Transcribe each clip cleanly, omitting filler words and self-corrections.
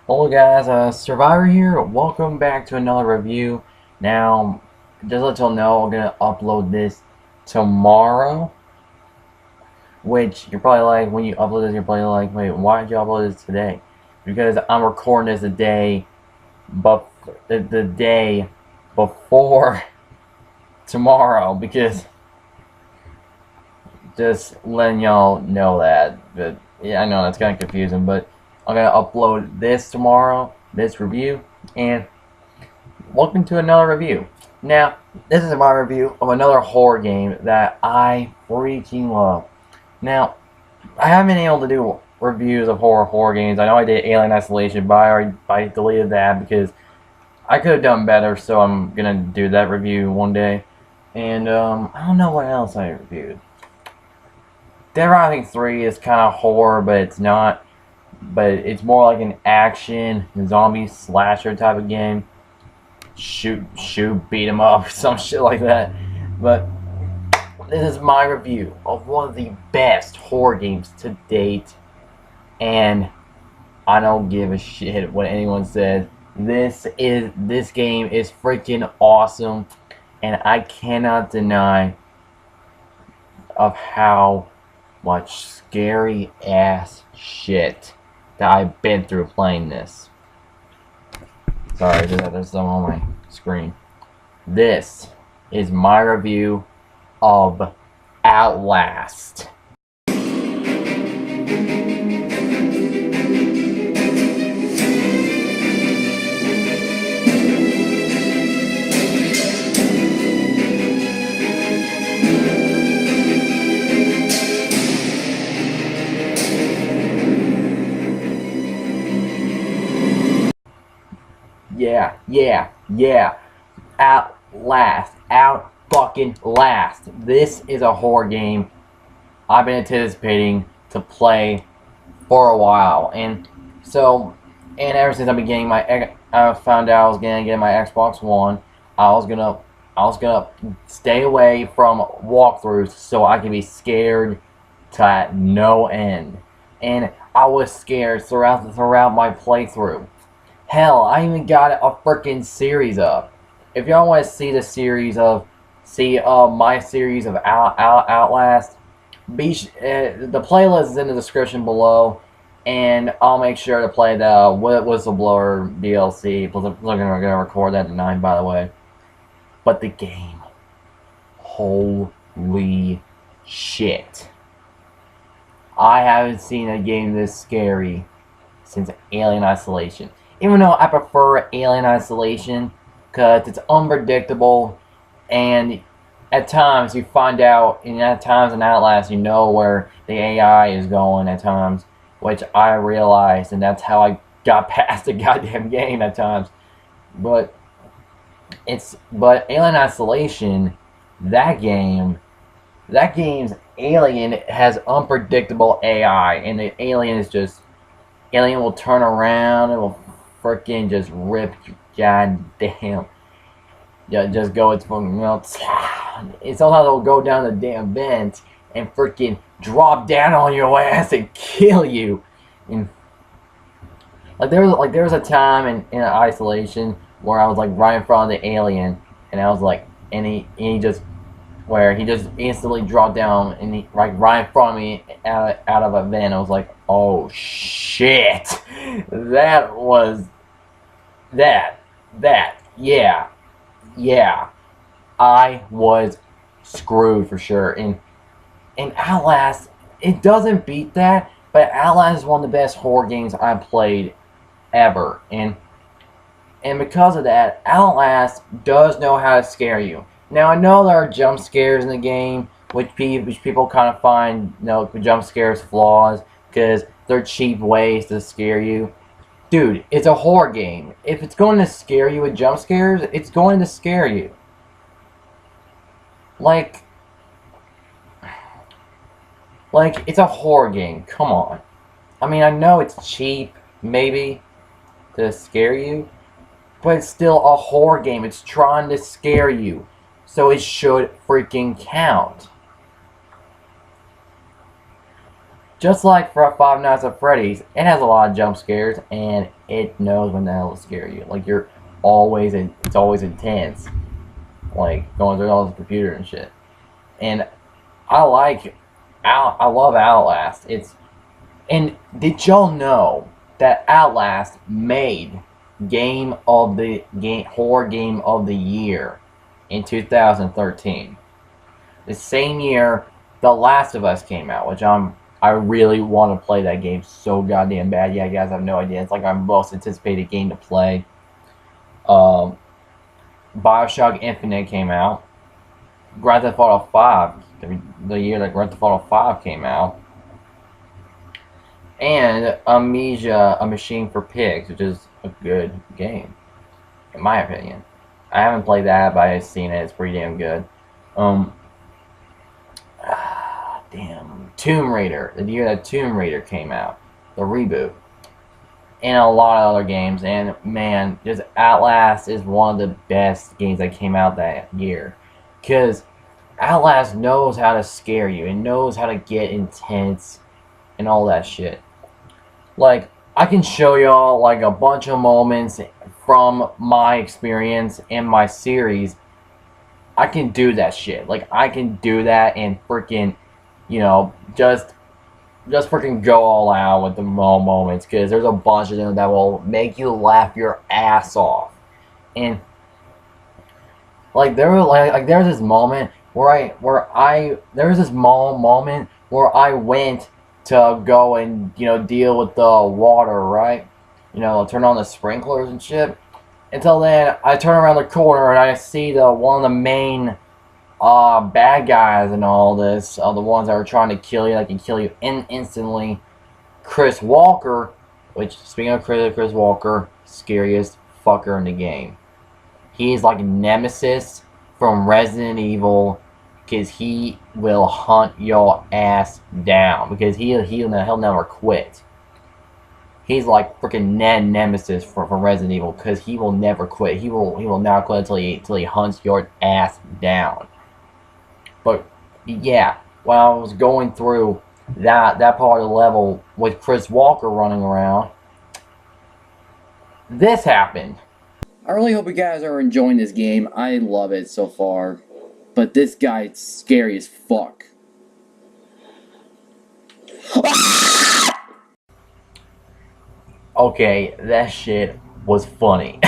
Hello guys, Survivor here. Welcome back to another review. Now, just to let y'all know, I'm gonna upload this tomorrow. Which you're probably like, when you upload this, you're probably like, wait, why did you upload this today? Because I'm recording this but the day before tomorrow. Because just letting y'all know that. But yeah, I know that's kind of confusing, but I'm gonna upload this tomorrow, this review, and welcome to another review. Now, this is my review of another horror game that I freaking love. Now, I haven't been able to do reviews of horror games. I know I did Alien Isolation, but I deleted that because I could have done better. So I'm gonna do that review one day. And I don't know what else I reviewed. Dead Rising 3 is kind of horror, but it's not. But it's more like an action, zombie slasher type of game. Shoot, beat 'em up, some shit like that. But this is my review of one of the best horror games to date, and I don't give a shit what anyone says. This game is freaking awesome, and I cannot deny of how much scary ass shit that I've been through playing this. Sorry, there's some on my screen. This is my review of Outlast. Yeah. Outlast. Out fucking last. This is a horror game I've been anticipating to play for a while. And ever since I've been getting I found out I was gonna get my Xbox One, I was gonna stay away from walkthroughs so I could be scared to no end. And I was scared throughout my playthrough. Hell, I even got a freaking series up. If y'all want to see the series my series of Outlast, the playlist is in the description below, and I'll make sure to play the Whistleblower DLC. Plus, we're gonna record that tonight, by the way. But the game, holy shit! I haven't seen a game this scary since Alien Isolation. Even though I prefer Alien Isolation, because it's unpredictable, and at times you find out, and at times in Outlast you know where the AI is going at times, which I realized, and that's how I got past the goddamn game at times. But Alien Isolation, that game's alien has unpredictable AI, and the alien will turn around and will freaking just rip you goddamn. Yeah, just go, it's fucking, and sometimes it'll go down the damn vent and freaking drop down on your ass and kill you. And there was a time in Isolation where I was like right in front of the alien, and I was like, and he just instantly dropped down, and he right in front of me out of a vent. I was like, oh shit, yeah, I was screwed for sure. And Outlast, it doesn't beat that, but Outlast is one of the best horror games I've played ever. And because of that, Outlast does know how to scare you. Now, I know there are jump scares in the game, which people kind of find, jump scares flaws, because they're cheap ways to scare you. Dude, it's a horror game. If it's going to scare you with jump scares, it's going to scare you. Like, it's a horror game. Come on. I mean, I know it's cheap, maybe, to scare you, but it's still a horror game. It's trying to scare you, so it should freaking count. just like for Five Nights at Freddy's, it has a lot of jump scares, and it knows when the hell to scare you. Like you're always it's always intense, like going through all the computer and shit. And I love Outlast. And did y'all know that Outlast made horror game of the year in 2013? The same year The Last of Us came out, which I really want to play that game so goddamn bad. Yeah, you guys have no idea. It's like my most anticipated game to play. BioShock Infinite came out. Grand Theft Auto 5, the year that Grand Theft Auto 5 came out. And Amnesia, A Machine for Pigs, which is a good game, in my opinion. I haven't played that, but I've seen it. It's pretty damn good. Damn. Tomb Raider, the year that Tomb Raider came out, the reboot. And a lot of other games. And man, just Outlast is one of the best games that came out that year. Because Outlast knows how to scare you. It knows how to get intense and all that shit. Like, I can show y'all like a bunch of moments from my experience in my series. I can do that shit. Like, I can do that and freaking, you know, just freaking go all out with the moments, because there's a bunch of them that will make you laugh your ass off. And like there was this moment where there was this moment where I went to go and, you know, deal with the water, right? You know, turn on the sprinklers and shit. Until then, I turn around the corner and I see one of the main bad guys and all this, the ones that are trying to kill you, that can kill you instantly. Chris Walker, which, speaking of Chris Walker, scariest fucker in the game. He's like a nemesis from Resident Evil, because he will hunt your ass down, because he'll never quit. He's like freaking nemesis for Resident Evil, because he will never quit. He will not quit until he hunts your ass down. But yeah, when I was going through that part of the level with Chris Walker running around, this happened. I really hope you guys are enjoying this game. I love it so far. But this guy's scary as fuck. Okay, that shit was funny.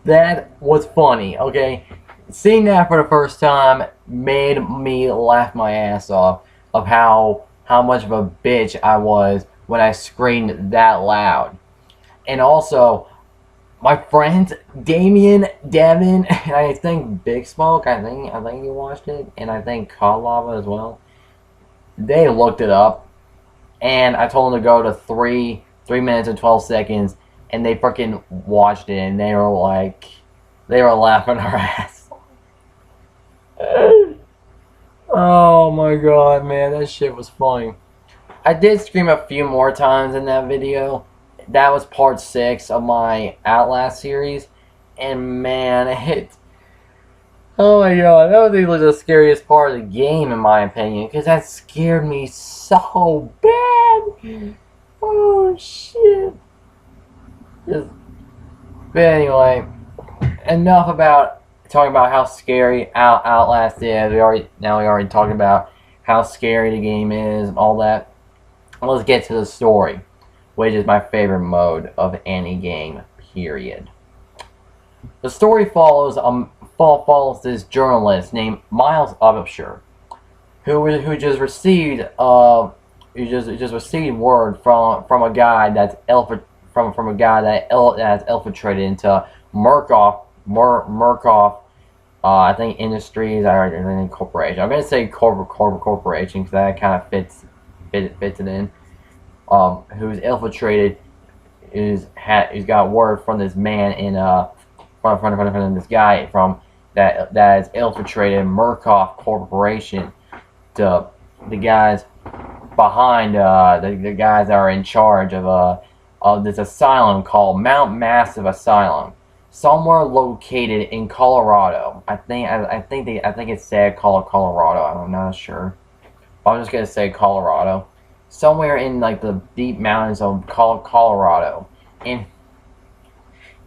That was funny, okay? Seeing that for the first time made me laugh my ass off of how much of a bitch I was when I screamed that loud. And also, my friends Damien, Devin, and I think Big Smoke, I think you watched it, and I think Cod Lava as well. They looked it up, and I told them to go to 3 minutes and 12 seconds, and they freaking watched it, and they were laughing their ass. Oh my god, man, that shit was funny. I did scream a few more times in that video. That was part 6 of my Outlast series, and man, oh my god, that was easily the scariest part of the game in my opinion, because that scared me so bad. Oh shit. But anyway, enough about talking about how scary Outlast is. We already talked about how scary the game is and all that. Let's get to the story, which is my favorite mode of any game, period. The story follows this journalist named Miles Upshur, who just received word from a guy that's infiltrated into Murkoff. I think Industries, I think Corporation. I'm gonna say corporation because that kind of fits it in. Who's infiltrated? He's got word from this man in from this guy that has infiltrated Murkoff Corporation. The guys behind the guys that are in charge of this asylum called Mount Massive Asylum. somewhere located in Colorado. I think it said Colorado. I'm not sure. But I'm just gonna say Colorado. Somewhere in like the deep mountains of Colorado, and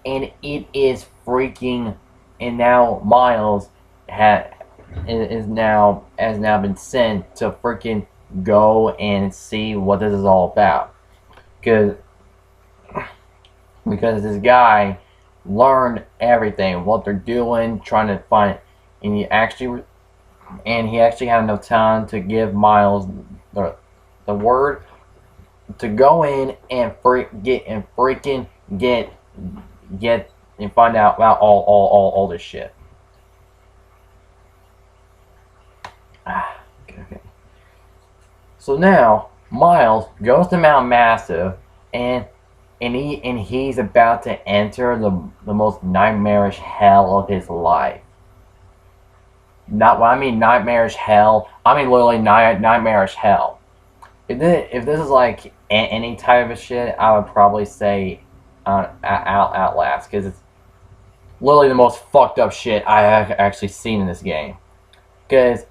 it is freaking. And now Miles has now been sent to freaking go and see what this is all about, because this guy learned everything, what they're doing, trying to find it, and he actually had enough time to give Miles the word to go in and freaking get and find out about all this shit. Okay. So now Miles goes to Mount Massive, and he's about to enter the most nightmarish hell of his life. Not when I mean nightmarish hell, I mean literally nightmarish hell. If this is like any type of shit, I would probably say Outlast, because it's literally the most fucked up shit I have actually seen in this game. Because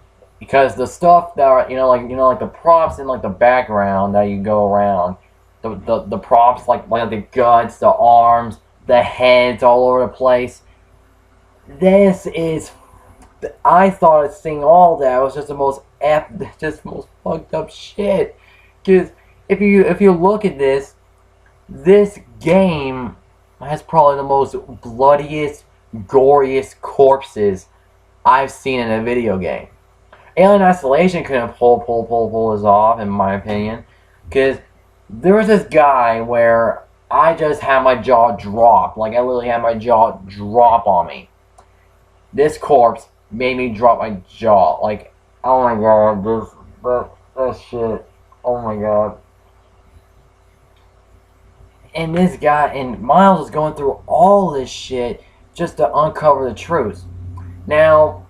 the stuff that are, like the props in like the background that you go around, the props like the guts, the arms, the heads all over the place. This is, I thought seeing all that was just the most fucked up shit. Because if you look at this game has probably the most bloodiest, goriest corpses I've seen in a video game. Alien Isolation couldn't pull this off, in my opinion, because there was this guy where I just had my jaw drop. Like, I literally had my jaw drop on me. This corpse made me drop my jaw. Like, oh my god, that shit. Oh my god. And this guy, and Miles is going through all this shit just to uncover the truth. Now,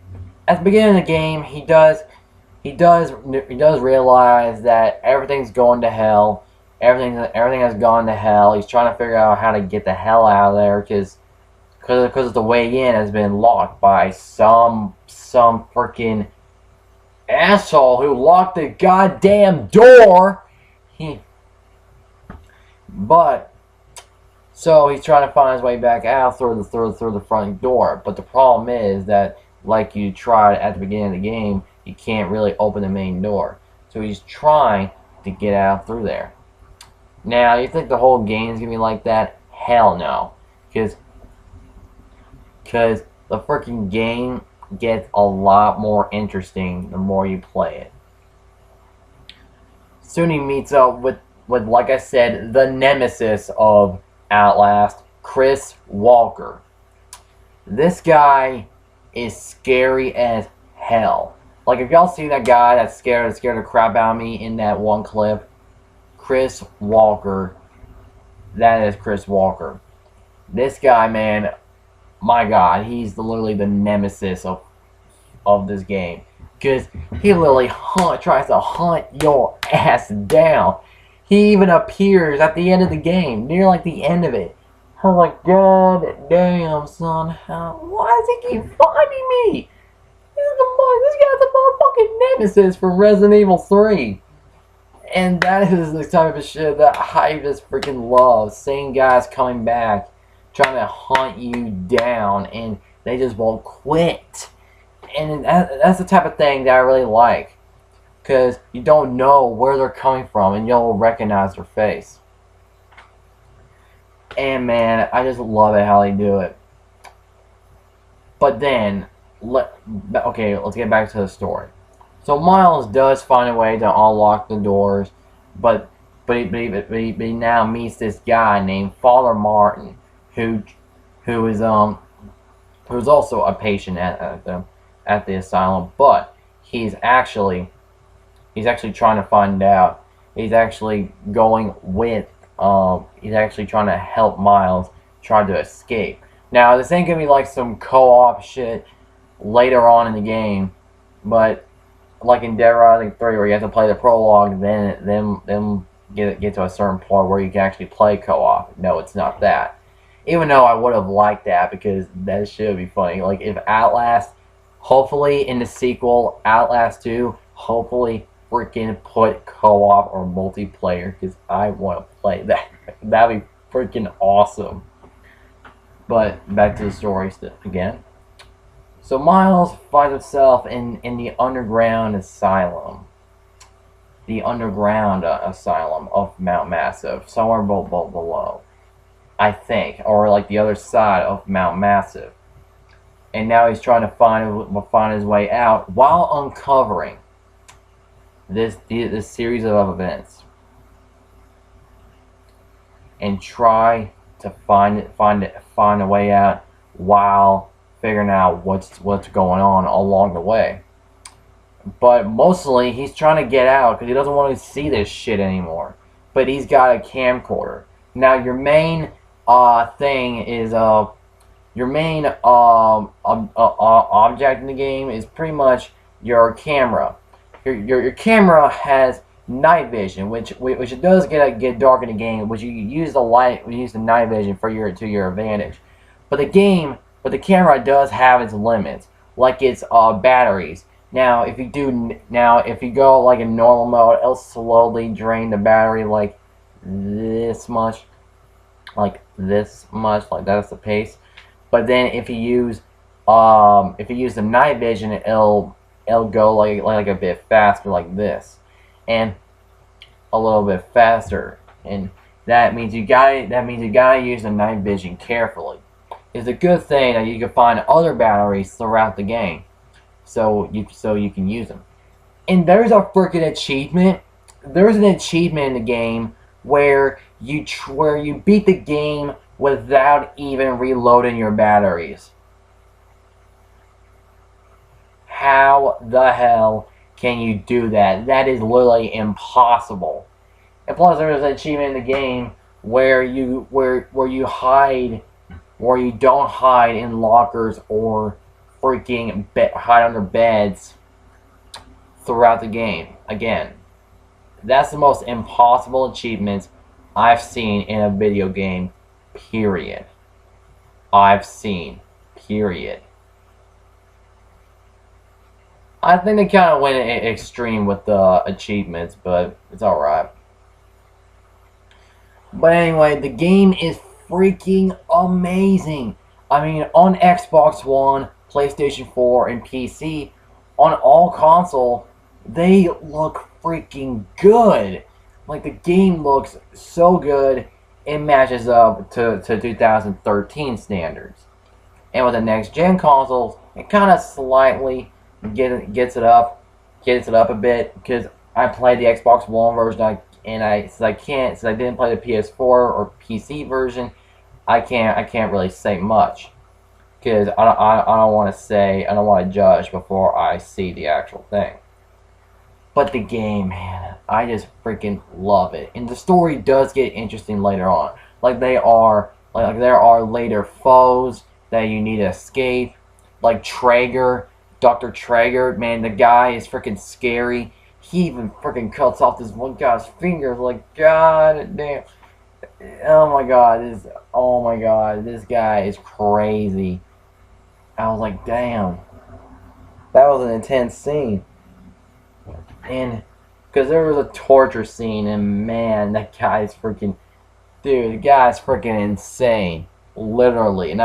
at the beginning of the game, he does realize that everything's going to hell. Everything has gone to hell. He's trying to figure out how to get the hell out of there, because the way in has been locked by some freaking asshole who locked the goddamn door. So he's trying to find his way back out through the front door. But the problem is that, like you tried at the beginning of the game, you can't really open the main door. So he's trying to get out through there. Now, you think the whole game's gonna be like that? Hell no. Because the freaking game gets a lot more interesting the more you play it. Soon he meets up with like I said, the nemesis of Outlast, Chris Walker. This guy is scary as hell. Like, if y'all see that guy that's scared the crap out of me in that one clip, Chris Walker, that is Chris Walker. This guy, man, my god, he's literally the nemesis of this game. Because he literally tries to hunt your ass down. He even appears at the end of the game, near like the end of it. I was like, god damn, son, why does he keep finding me? This guy's a motherfucking nemesis from Resident Evil 3. And that is the type of shit that I just freaking love. Seeing guys coming back, trying to hunt you down, and they just won't quit. And that's the type of thing that I really like. Because you don't know where they're coming from, and you'll recognize their face. And man, I just love it how they do it. But then, okay, let's get back to the story. So Miles does find a way to unlock the doors, but he now meets this guy named Father Martin, who's also a patient at the asylum, but he's actually trying to find out. He's actually going with. He's actually trying to help Miles try to escape. Now, this ain't gonna be like some co-op shit later on in the game, but like in Dead Rising 3, where you have to play the prologue, then get to a certain point where you can actually play co-op. No, it's not that. Even though I would have liked that because that shit would be funny. Like if Outlast, hopefully in the sequel, Outlast 2, hopefully freaking put co-op or multiplayer because I want to play that. That'd be freaking awesome. But back to the story again. So Miles finds himself in the underground asylum. The underground asylum of Mount Massive, somewhere below, I think, or like the other side of Mount Massive. And now he's trying to find his way out while uncovering this series of events, and try to find a way out while figuring out what's going on along the way. But mostly he's trying to get out because he doesn't want to see this shit anymore. But he's got a camcorder. Now your main thing is your main object in the game is pretty much your camera. Your camera has night vision, which it does get dark in the game, which you use the night vision to your advantage. But the camera does have its limits, like its batteries. Now if you go like in normal mode, it'll slowly drain the battery like this much, like that's the pace. But then if you use the night vision, it'll go like a bit faster, like this, and a little bit faster, and that means you gotta use the night vision carefully. It's a good thing that you can find other batteries throughout the game, so you can use them. And there's a freaking achievement. There's an achievement in the game where you beat the game without even reloading your batteries. How the hell can you do that? That is literally impossible. And plus, there's an achievement in the game where you don't hide in lockers or freaking hide under beds throughout the game. Again, that's the most impossible achievements I've seen in a video game. Period. Period. I think they kind of went extreme with the achievements, but it's alright. But anyway, the game is freaking amazing. I mean, on Xbox One, PlayStation 4, and PC, on all console, they look freaking good. Like, the game looks so good, it matches up to 2013 standards. And with the next-gen consoles, it kind of slightly gets it up a bit, because I played the Xbox One version, since I didn't play the PS4 or PC version, I can't really say much, because I don't want to judge before I see the actual thing. But the game, man, I just freaking love it, and the story does get interesting later on. Like there are later foes that you need to escape, like Traeger. Dr. Traeger, man, the guy is freaking scary. He even freaking cuts off this one guy's fingers. Like, god damn. Oh my god, this guy is crazy. I was like, damn. That was an intense scene. And, because there was a torture scene, and man, that guy's freaking, dude, the guy's freaking insane. Literally. And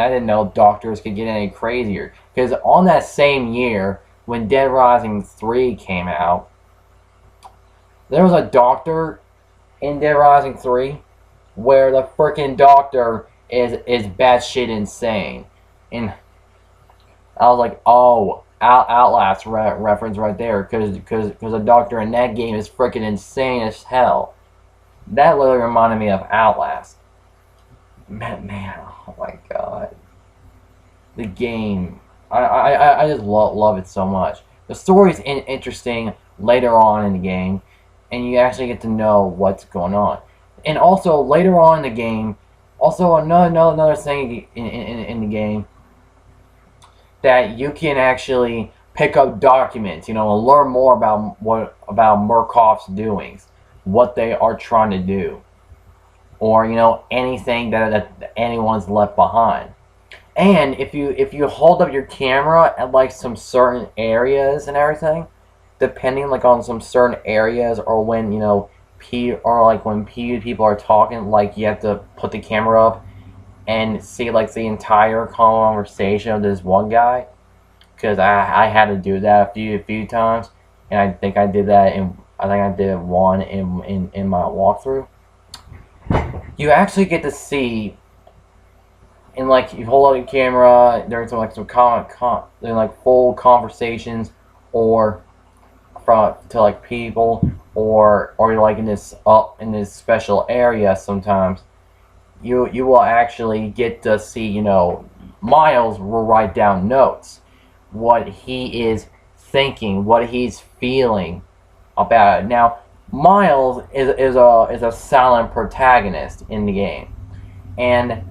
I didn't know doctors could get any crazier. Because on that same year, when Dead Rising 3 came out, there was a doctor in Dead Rising 3 where the freaking doctor is batshit insane. And I was like, oh, Outlast reference right there. Because the doctor in that game is freaking insane as hell. That literally reminded me of Outlast. Man, oh my god. The game. I just love it so much. The story's interesting later on in the game, and you actually get to know what's going on. And also, later on in the game, also another thing in the game, that you can actually pick up documents, and learn more about Murkoff's doings, what they are trying to do. or anything that anyone's left behind. And if you hold up your camera at like some certain areas and everything, depending like on some certain areas, or when when people are talking, like you have to put the camera up and see like the entire conversation of this one guy, because I had to do that a few times, and I think I did that I think I did one in my walkthrough. You actually get to see, and like you hold out your camera during during like full conversations, or to like people, or you're like in this special area. Sometimes you will actually get to see, Miles will write down notes, what he is thinking, what he's feeling about it. Now, Miles is a silent protagonist in the game, and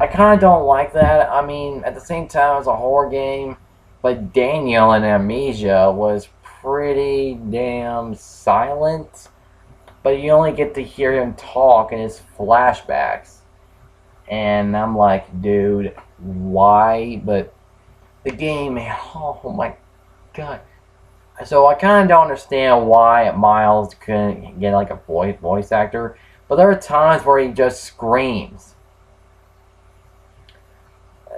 I kind of don't like that. I mean, at the same time, it's a horror game, but Daniel in Amnesia was pretty damn silent, but you only get to hear him talk in his flashbacks. And I'm like, dude, why? But the game, oh my god. So I kind of don't understand why Miles couldn't get like a voice actor, but there are times where he just screams.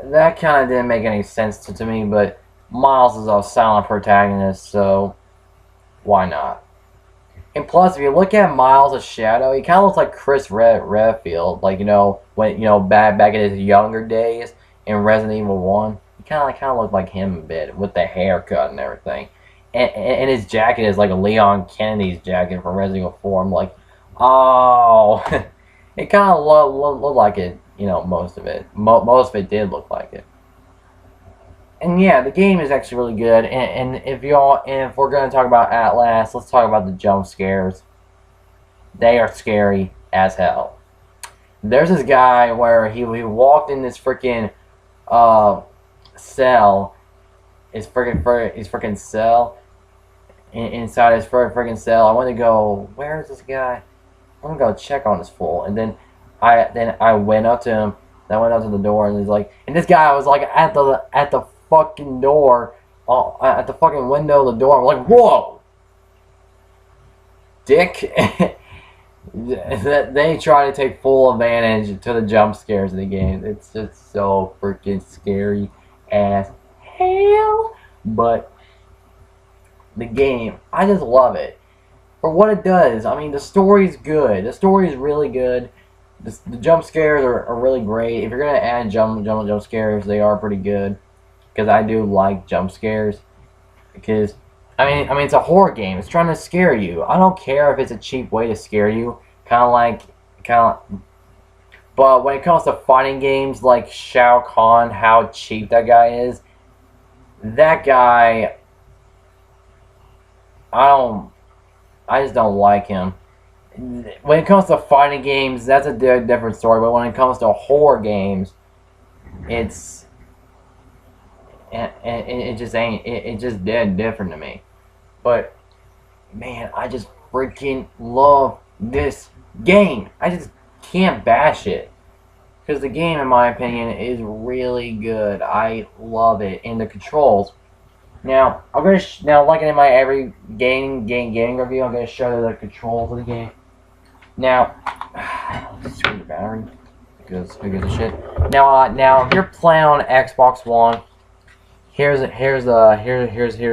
That kind of didn't make any sense to me, but Miles is a silent protagonist, so why not? And plus, if you look at Miles' shadow, he kind of looks like Chris Redfield, like when back in his younger days in Resident Evil 1. He kind of looked like him a bit with the haircut and everything, and his jacket is like a Leon Kennedy's jacket from Resident Evil 4. I'm like, oh, it kind of looked like it. Most of it. Most of it did look like it. And yeah, the game is actually really good. And if we're gonna talk about Outlast, let's talk about the jump scares. They are scary as hell. There's this guy where he walked in this freaking cell. His freaking cell. Inside his freaking cell. I want to go. Where is this guy? I'm gonna go check on this fool. And then I went up to him. I went up to the door, and he's like, and this guy was like at the fucking door, at the fucking window of the door. I'm like, whoa, dick. They try to take full advantage to the jump scares of the game. It's just so freaking scary as hell. But the game, I just love it for what it does. I mean, the story's good. The story is really good. The jump scares are really great. If you're gonna add jump scares, they are pretty good, because I do like jump scares. Because I mean it's a horror game. It's trying to scare you. I don't care if it's a cheap way to scare you. But when it comes to fighting games like Shao Kahn, how cheap that guy is. That guy, I just don't like him. When it comes to fighting games, that's a different story. But when it comes to horror games, it just ain't. It just dead different to me. But man, I just freaking love this game. I just can't bash it, because the game, in my opinion, is really good. I love it, and the controls. Now like in my every gaming review, I'm gonna show you the controls of the game. Now, screw the battery, because who gives a shit. Now, if you're playing on Xbox One, here's the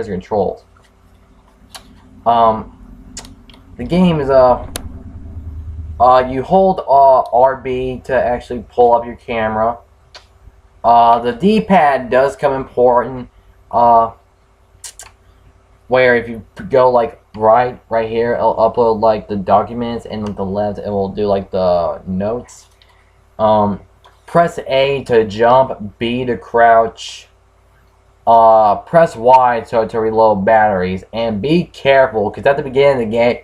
controls. The game is you hold RB to actually pull up your camera. The D-pad does come important. Where if you go like right here, it'll upload like the documents, and with the left it will do like the notes. Press A to jump, B to crouch. Press Y to reload batteries, and be careful, because at the beginning of the game,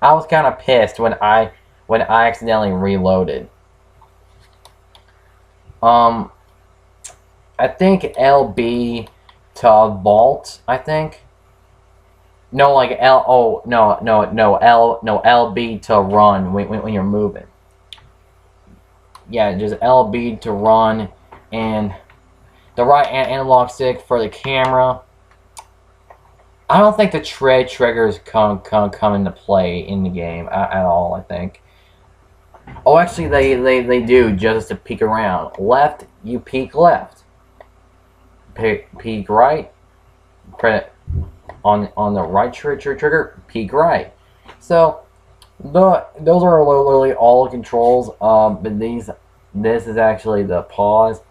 I was kind of pissed when I accidentally reloaded. I think LB to vault. I think. No, like LB to run when you're moving. yeah, just LB to run, and the right analog stick for the camera. I don't think the triggers come into play in the game at all. I think. Oh, actually, they do just to peek around. Left, you peek left. Peek right. On the right trigger, peek right. So those are literally all the controls. But this is actually the pause,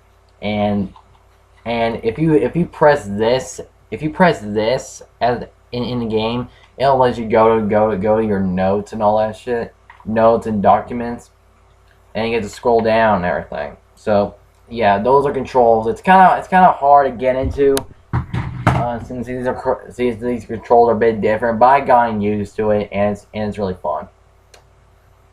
and if you press this as in the game, it'll let you go to your notes and all that shit, notes and documents, and you get to scroll down and everything. So yeah, those are controls. It's kind of hard to get into. Since these controls are a bit different, but I've gotten used to it, and it's really fun.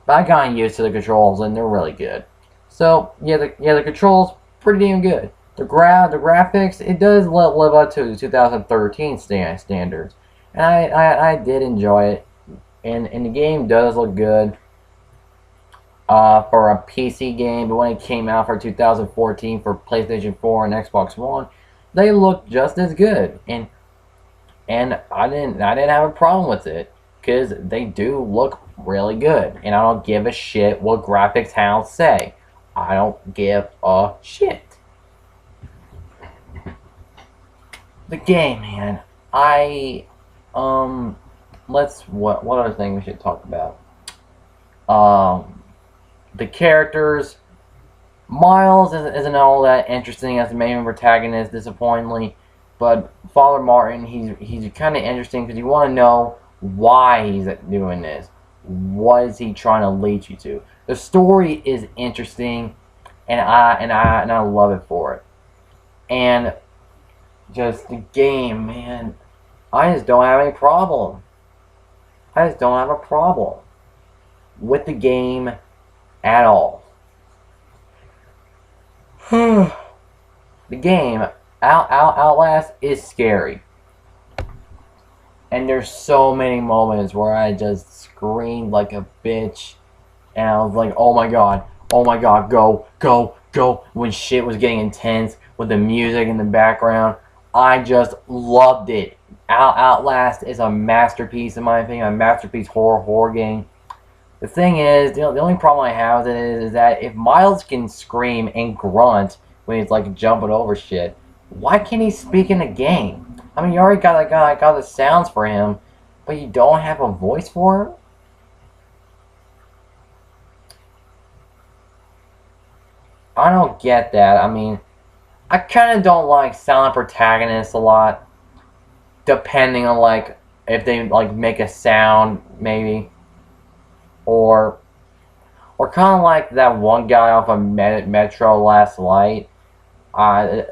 But I've gotten used to the controls, and they're really good. So yeah, the controls pretty damn good. The graphics, it does live up to the 2013 standards, and I did enjoy it, and the game does look good. For a PC game, but when it came out for 2014 for PlayStation 4 and Xbox One, they looked just as good, and I didn't have a problem with it because they do look really good, and I don't give a shit what graphics hounds say. I don't give a shit. The game, man. What other thing we should talk about? The characters. Miles isn't all that interesting as the main protagonist, disappointingly, but Father Martin, he's kind of interesting because you want to know why he's doing this. What is he trying to lead you to? The story is interesting, and I love it for it. And just the game, man, I just don't have any problem. I just don't have a problem with the game at all. The game, Outlast, is scary. And there's so many moments where I just screamed like a bitch. And I was like, oh my god, go, go, go. When shit was getting intense with the music in the background. I just loved it. Outlast is a masterpiece, in my opinion. A masterpiece horror game. The thing is, the only problem I have with it is that if Miles can scream and grunt when he's like jumping over shit, why can't he speak in the game? I mean, you already got the sounds for him, but you don't have a voice for him? I don't get that. I mean, I kind of don't like silent protagonists a lot, depending on like if they like make a sound maybe. Or kind of like that one guy off of Metro Last Light. I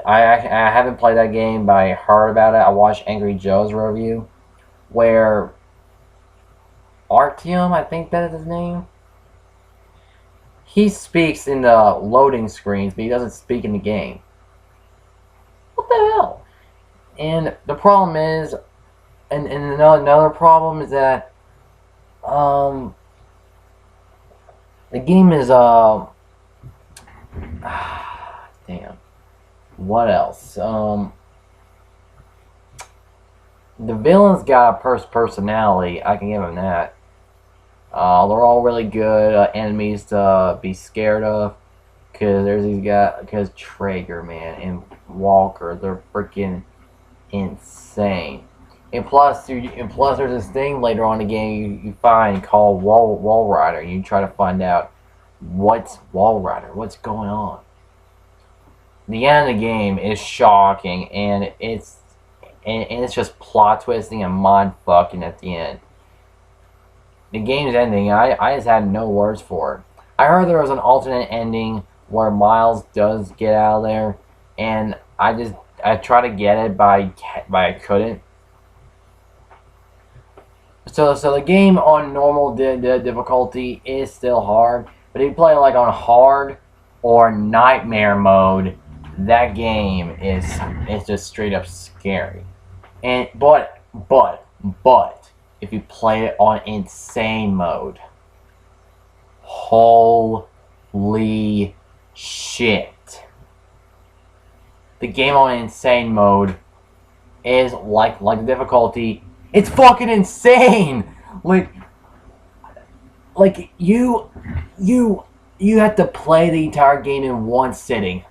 haven't played that game, but I heard about it. I watched Angry Joe's review, where Artyom, I think that is his name. He speaks in the loading screens, but he doesn't speak in the game. What the hell? And the problem is, and another problem is that, the game is, damn. What else? The villains got a personality. I can give them that. They're all really good enemies to be scared of. Cause there's these guys. Cause Traeger, man, and Walker, they're freaking insane. And plus, there's this thing later on in the game you find called Wall Rider, and you try to find out what's Wall Rider, what's going on. The end of the game is shocking, and it's just plot twisting and mind fucking at the end. The game's ending, I just had no words for it. I heard there was an alternate ending where Miles does get out of there, and I tried to get it, but I couldn't. So the game on normal difficulty is still hard, but if you play like on hard or nightmare mode, that game is just straight up scary. And but if you play it on insane mode, holy shit. The game on insane mode is like the difficulty. It's fucking insane. Like you have to play the entire game in one sitting.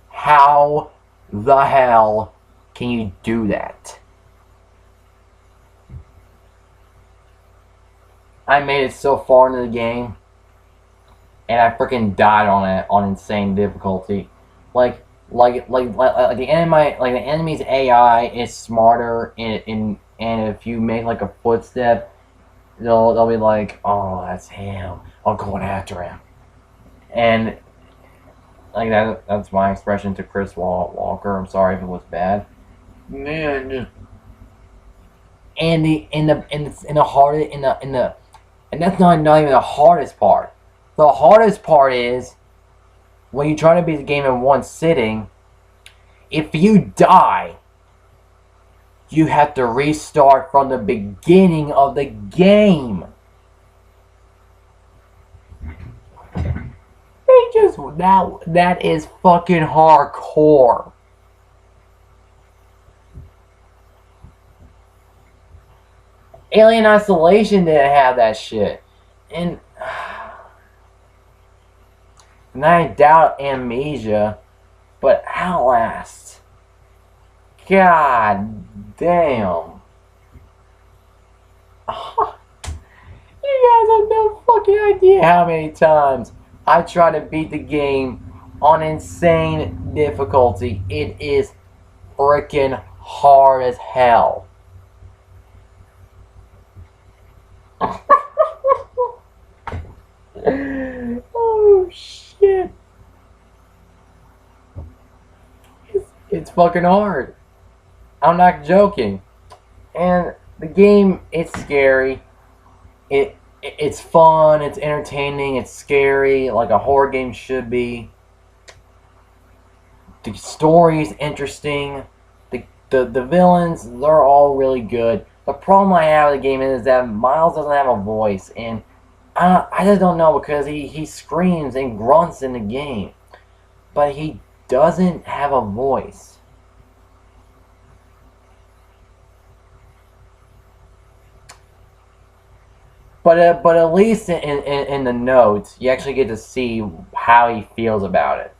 How the hell can you do that? I made it so far into the game, and I freaking died on it on insane difficulty. Like the enemy's AI is smarter, and if you make like a footstep, they'll be like, oh, that's him. I'm going after him, and like that's my expression to Chris Walker. I'm sorry if it was bad. Man, and that's not even the hardest part. The hardest part is when you try to beat the game in one sitting. If you die, you have to restart from the beginning of the game. That is fucking hardcore. Alien Isolation didn't have that shit. And I doubt Amnesia, but Outlast. God damn. You guys have no fucking idea how many times I try to beat the game on insane difficulty. It is freaking hard as hell. Oh shit. It's fucking hard. I'm not joking. And the game, it's scary. It's fun, it's entertaining, it's scary, like a horror game should be. The story's interesting. The villains, they're all really good. The problem I have with the game is that Miles doesn't have a voice, and I just don't know, because he screams and grunts in the game, but he doesn't have a voice. But at least in the notes, you actually get to see how he feels about it.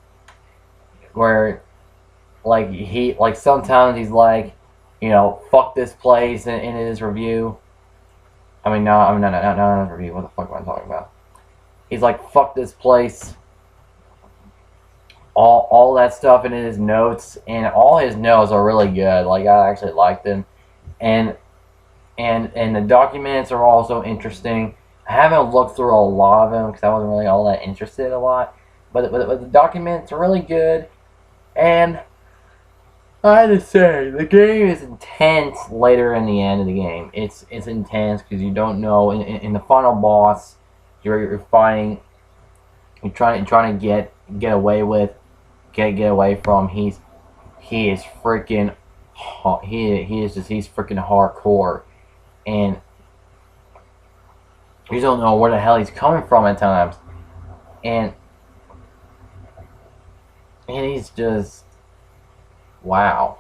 Where, like sometimes he's like, fuck this place in his review. Not in his review. What the fuck am I talking about? He's like, fuck this place. All that stuff in his notes, and all his notes are really good. Like, I actually liked them, and the documents are also interesting. I haven't looked through a lot of them because I wasn't really all that interested a lot, but the documents are really good, and I have to say the game is intense later in the end of the game. It's intense because you don't know in the final boss you're fighting, you're trying to get away from. He is freaking he's freaking hardcore. And you don't know where the hell he's coming from at times. And he's just, wow.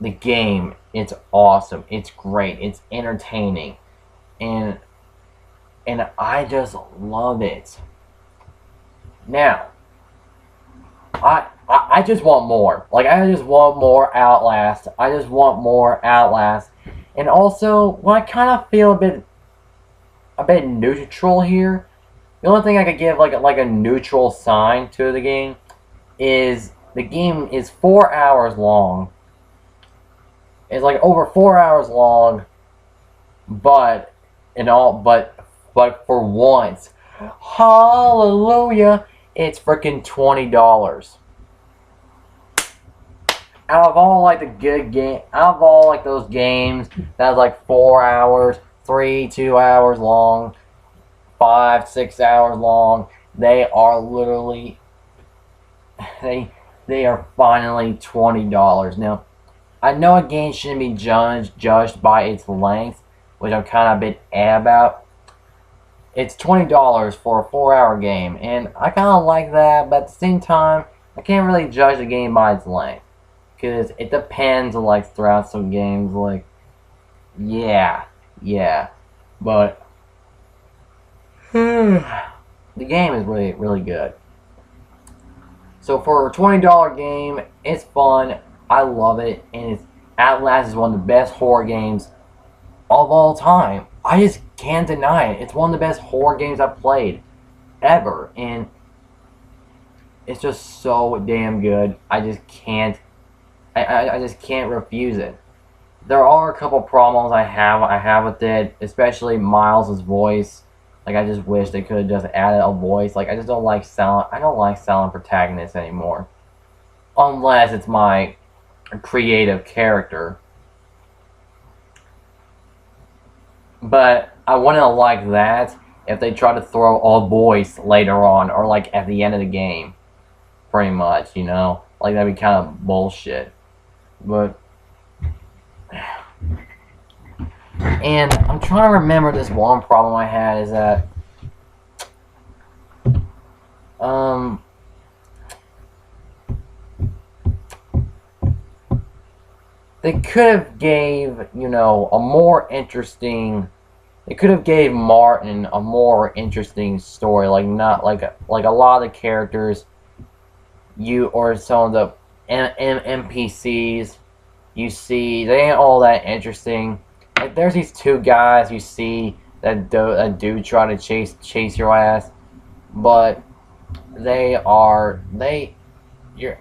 The game, it's awesome. It's great. It's entertaining. And I just love it. Now, I just want more. Like, I just want more Outlast. I just want more Outlast. And also, well, I kind of feel a bit neutral here. The only thing I could give like a neutral sign to the game is the game is 4 hours long. It's like over 4 hours long, but for once, hallelujah, it's freaking $20. Out of all like the good game, out of all like those games that's like 4 hours, 2 hours long, 5, 6 hours long, they are literally they are finally $20. Now, I know a game shouldn't be judged by its length, which I'm kind of a bit about. it's $20 for a 4-hour game, and I kind of like that, but at the same time, I can't really judge the game by its length, because it depends on, like, throughout some games, like, yeah, but the game is really, really good. So for a $20 game, it's fun, I love it, and Outlast is one of the best horror games of all time. I just can't deny it. It's one of the best horror games I've played ever, and it's just so damn good. I just can't. I just can't refuse it. There are a couple problems I have with it, especially Miles' voice. Like, I just wish they could have just added a voice. Like, I just don't like silent. I don't like silent protagonists anymore, unless it's my creative character. But I wouldn't like that if they try to throw a voice later on, or like at the end of the game, pretty much, you know? Like, that'd be kind of bullshit. But, and I'm trying to remember this one problem I had is that, they could have gave, you know, a more interesting. They could have gave Martin a more interesting story, like not like a lot of the characters, or some of the NPCs you see, they ain't all that interesting. Like, there's these two guys you see that do try to chase your ass, but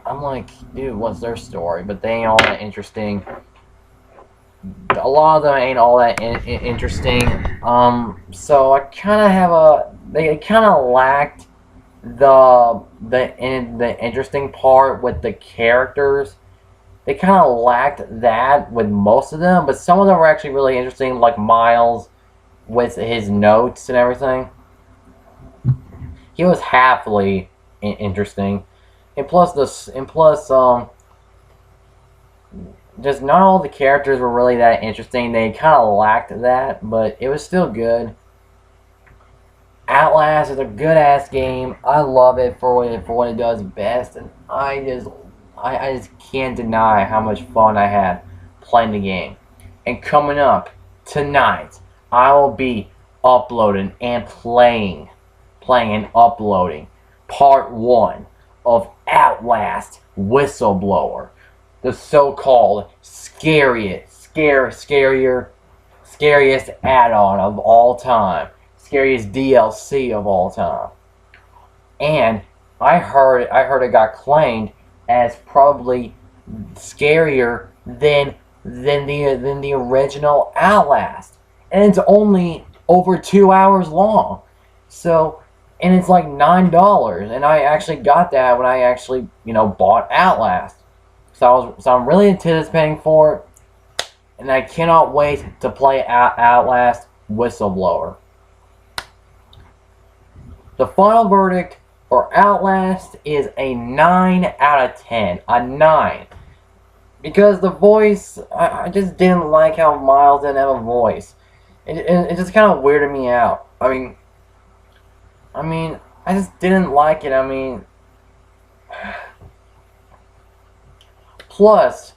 I'm like, dude, what's their story? But they ain't all that interesting. A lot of them ain't all that interesting. So I kind of have they kind of lacked the interesting part with the characters. They kind of lacked that with most of them, but some of them were actually really interesting, like Miles with his notes and everything. He was halfly interesting, and plus just not all the characters were really that interesting. They kind of lacked that, but it was still good. Outlast is a good ass game. I love it for what it does best, and I just can't deny how much fun I had playing the game. And coming up tonight, I will be uploading and playing and uploading part 1 of Outlast Whistleblower, the so-called scariest add-on of all time, scariest DLC of all time. And I heard it got claimed as probably scarier than the original Outlast, and it's only over 2 hours long. So, and it's like $9, and I actually got that when I actually, you know, bought Outlast. So I'm really anticipating for it, and I cannot wait to play Outlast Whistleblower. The final verdict for Outlast is a 9 out of 10. A 9. Because the voice, I just didn't like how Miles didn't have a voice. It just kind of weirded me out. I mean, I just didn't like it. I mean, plus,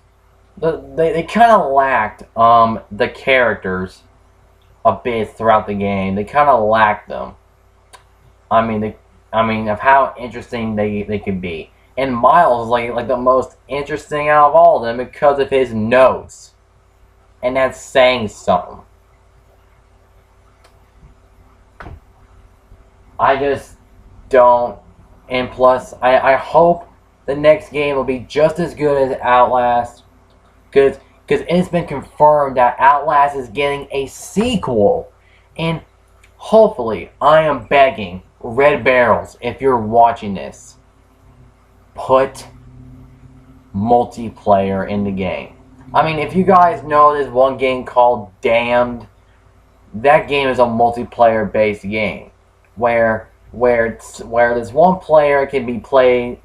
they kind of lacked the characters a bit throughout the game. They kind of lacked them. I mean, of how interesting they could be. And Miles is like the most interesting out of all of them because of his notes. And that's saying something. I just don't. And plus, I hope the next game will be just as good as Outlast. Because it's been confirmed that Outlast is getting a sequel. And hopefully, I am begging Red Barrels, if you're watching this, put multiplayer in the game. I mean, if you guys know this one game called Damned, that game is a multiplayer-based game where this one player can play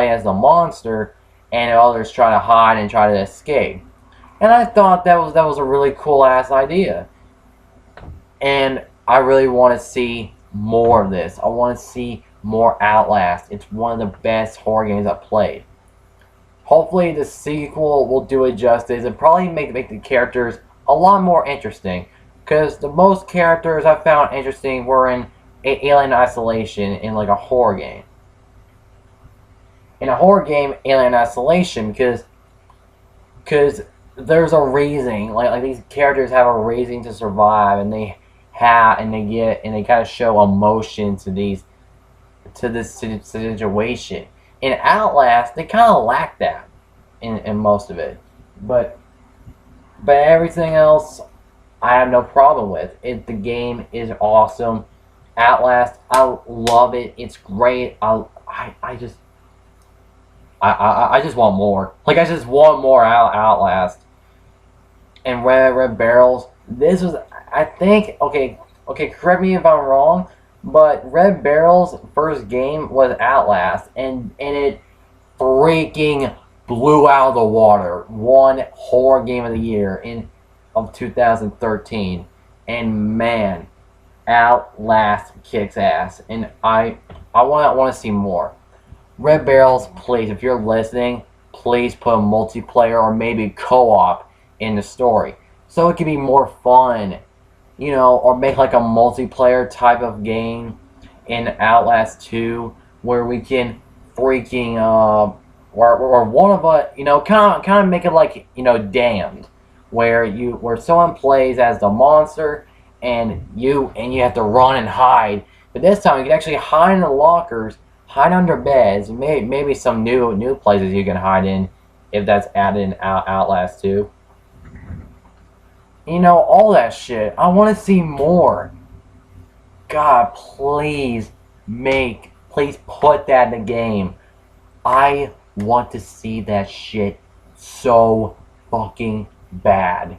as the monster, and others try to hide and try to escape. And I thought that was a really cool ass idea. And I really want to see more of this. I want to see more Outlast. It's one of the best horror games I've played. Hopefully the sequel will do it justice and probably make the characters a lot more interesting. Because the most characters I found interesting were in Alien Isolation in like a horror game. In a horror game, Alien Isolation, because there's a reason. Like these characters have a reason to survive, and they kind of show emotion to this situation. In Outlast, they kind of lack that in most of it, but everything else, I have no problem with. The game is awesome. Outlast, I love it. It's great. I just want more. Like, I just want more Outlast. And Red Barrels, this was, I think, okay, correct me if I'm wrong, but Red Barrel's first game was Outlast, and it freaking blew out of the water. Won horror game of the year of 2013, and man, Outlast kicks ass, and I want to see more. Red Barrels, please, if you're listening, please put a multiplayer or maybe co-op in the story, so it can be more fun, or make like a multiplayer type of game in Outlast 2 where we can freaking or one of us, kind of make it like, Damned, where someone plays as the monster and you have to run and hide, but this time you can actually hide in the lockers, hide under beds, maybe some new places you can hide in if that's added in Outlast 2. All that shit. I want to see more. God, please put that in the game. I want to see that shit so fucking bad.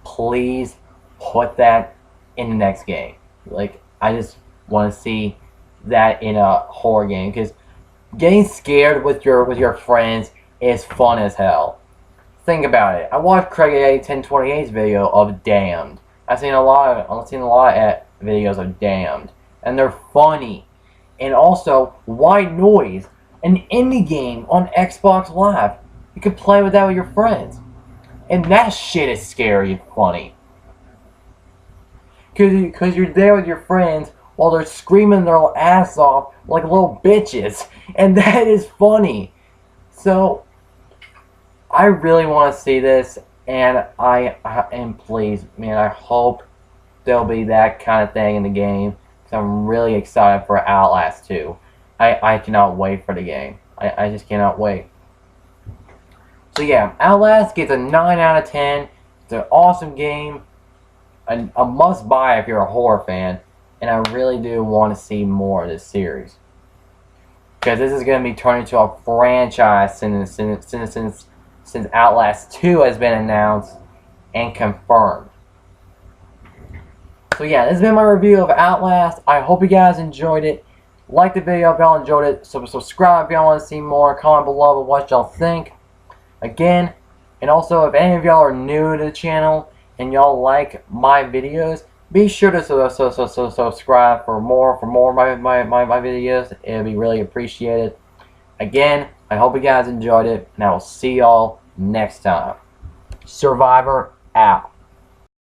Please put that in the next game. Like, I just want to see that in a horror game, because getting scared with your friends is fun as hell. Think about it. I watched Craig A 1028's video of Damned. I've seen a lot of videos of Damned, and they're funny. And also, White Noise, an indie game on Xbox Live. You can play with that with your friends, and that shit is scary and funny. Cause you're there with your friends while they're screaming their ass off like little bitches, and that is funny. So I really want to see this, and please, man, I hope there'll be that kind of thing in the game, because I'm really excited for Outlast 2. I cannot wait for the game. I just cannot wait. So yeah, Outlast gets a 9 out of 10. It's an awesome game, a must-buy if you're a horror fan, and I really do want to see more of this series, because this is going to be turned into a franchise since Outlast 2 has been announced and confirmed. So yeah, this has been my review of Outlast. I hope you guys enjoyed it. Like the video if y'all enjoyed it. Subscribe if y'all want to see more. Comment below what y'all think. Again, and also if any of y'all are new to the channel and y'all like my videos, be sure to subscribe for more of my videos. It'll be really appreciated. Again, I hope you guys enjoyed it, and I will see y'all next time. Survivor out.